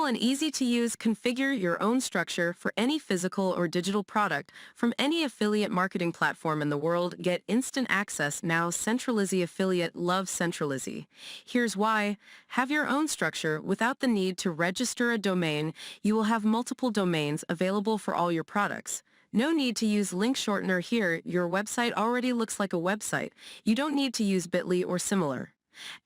and easy to use, configure your own structure for any physical or digital product from any affiliate marketing platform in the world. Get instant access now. Centralizze affiliate. Love Centralizze. Here's why. Have your own structure without the need to register a domain. You will have multiple domains available for all your products. No need to use link shortener here. Your website already looks like a website. You don't need to use Bitly or similar.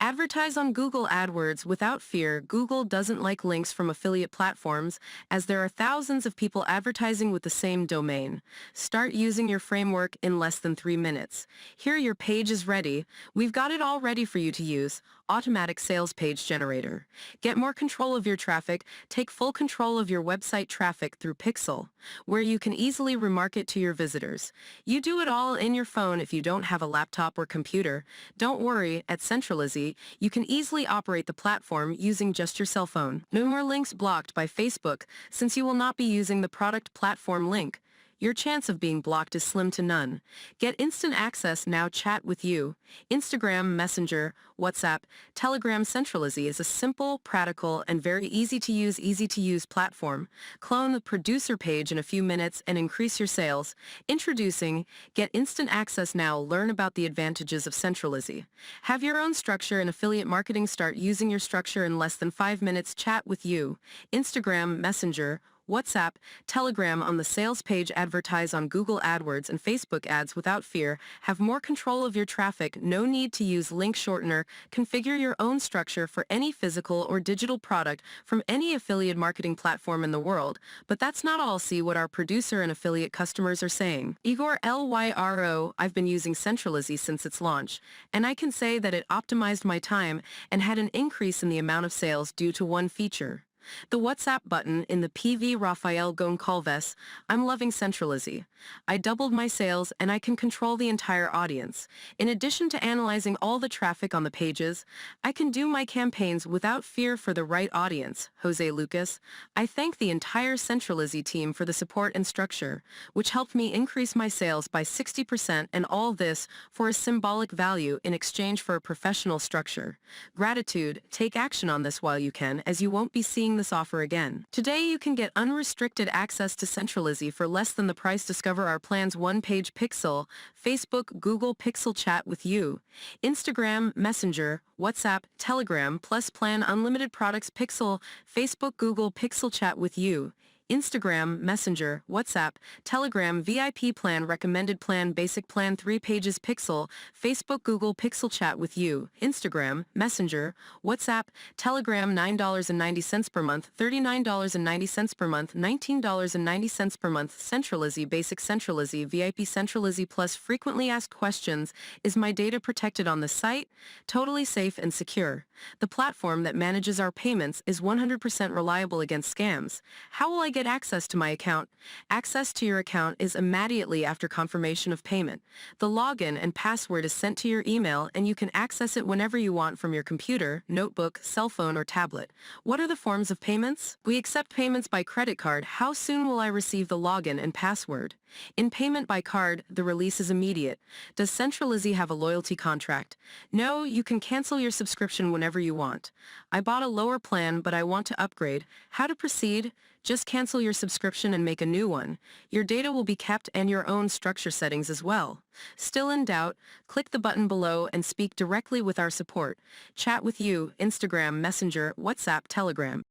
Advertise on Google AdWords without fear. Google doesn't like links from affiliate platforms, as there are thousands of people advertising with the same domain. Start using your framework in less than 3 minutes. Here your page is ready. We've got it all ready for you to use. Automatic sales page generator. Get more control of your traffic. Take full control of your website traffic through Pixel, where you can easily remarket to your visitors. You do it all in your phone if you don't have a laptop or computer. Don't worry, at Centralizze, you can easily operate the platform using just your cell phone. No more links blocked by Facebook, since you will not be using the product platform link. Your chance of being blocked is slim to none. Get instant access now. Chat with you. Instagram, Messenger, WhatsApp, Telegram. Centralizze is a simple, practical, and very easy to use platform. Clone the producer page in a few minutes and increase your sales. Introducing, get instant access now. Learn about the advantages of Centralizze. Have your own structure in affiliate marketing. Start using your structure in less than 5 minutes. Chat with you. Instagram, Messenger, WhatsApp, Telegram on the sales page. Advertise on Google AdWords and Facebook ads without fear. Have more control of your traffic. No need to use link shortener. Configure your own structure for any physical or digital product from any affiliate marketing platform in the world. But that's not all. See what our producer and affiliate customers are saying. Igor Lyro, I've been using Centralizze since its launch, and I can say that it optimized my time and had an increase in the amount of sales due to one feature. The WhatsApp button in the PV. Rafael Goncalves. I'm loving Centralizze. I doubled my sales and I can control the entire audience. In addition to analyzing all the traffic on the pages, I can do my campaigns without fear for the right audience. Jose Lucas. I thank the entire Centralizze team for the support and structure, which helped me increase my sales by 60%, and all this for a symbolic value in exchange for a professional structure. Gratitude. Take action on this while you can, as you won't be seeing this offer again. Today you can get unrestricted access to Centralizze for less than the price. Discover our plans. One-page Pixel, Facebook, Google Pixel. Chat with you. Instagram, Messenger, WhatsApp, Telegram plus plan. Unlimited products. Pixel, Facebook, Google Pixel. Chat with you. Instagram, Messenger, WhatsApp, Telegram. VIP plan. Recommended plan. Basic plan. 3 pages. Pixel, Facebook, Google Pixel. Chat with you. Instagram, Messenger, WhatsApp, Telegram. $9.90 per month, $39.90 per month, $19.90 per month. Centralizze Basic. Centralizze VIP. Centralizze Plus. Frequently asked questions. Is my data protected on the site? Totally safe and secure. The platform that manages our payments is 100% reliable against scams. How will I get access to my account? Access to your account is immediately after confirmation of payment. The login and password is sent to your email, and you can access it whenever you want from your computer, notebook, cell phone, or tablet. What are the forms of payments? We accept payments by credit card. How soon will I receive the login and password? In payment by card, the release is immediate. Does Centralizze have a loyalty contract? No, you can cancel your subscription whenever you want. I bought a lower plan, but I want to upgrade. How to proceed? Just cancel your subscription and make a new one. Your data will be kept and your own structure settings as well. Still in doubt? Click the button below and speak directly with our support. Chat with you. Instagram, Messenger, WhatsApp, Telegram.